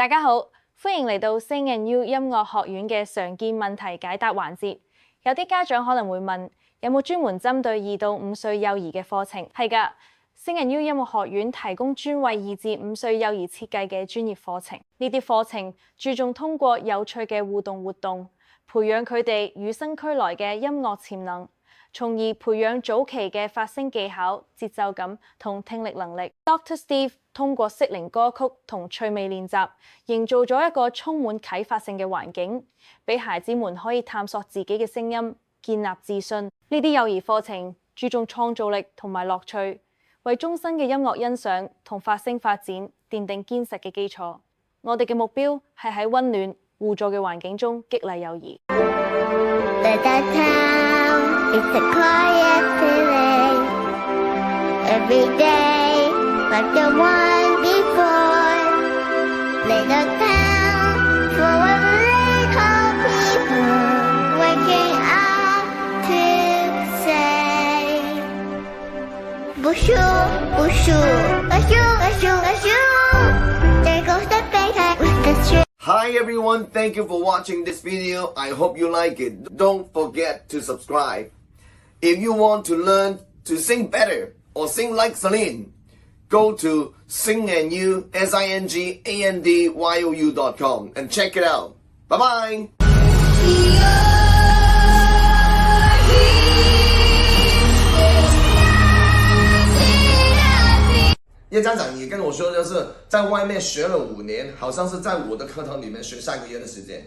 大家好，歡迎嚟到 Sing and You 音樂學院嘅常見問題解答環節。有啲家長可能會問，有冇專門針對2到5歲幼兒嘅課程？係㗎，Sing and You 音樂學院提供專為2至5歲幼兒設計嘅專業課程。呢啲課程注重通過有趣嘅互動活動，培養佢哋與生俱來嘅音樂潛能，從而培養早期嘅發聲技巧、節奏感同聽力能力。Dr. Steve 通過適齡歌曲同趣味練習，營造咗一個充滿啟發性嘅環境，俾孩子們可以探索自己嘅聲音，建立自信。呢啲幼兒課程注重創造力同埋樂趣，為終身嘅音樂欣賞同發聲發展奠定堅實嘅基礎。我哋嘅目標係喺溫暖互助嘅環境中激勵幼兒。It's a quiet feeling every day, like the one before. Little town full of little people waking up to say, Bushu, bushu, bushu, bushu, bushu. There goes the baker with the string. Hi everyone, thank you for watching this video. I hope you like it. Don't forget to subscribe. If you want to learn to sing better or sing like Celine, go to singandyou, SINGANDYOU.com and check it out. Bye bye. 叶家长，你跟我说，就是在外面学了5年，好像是在我的课堂里面学3个月的时间。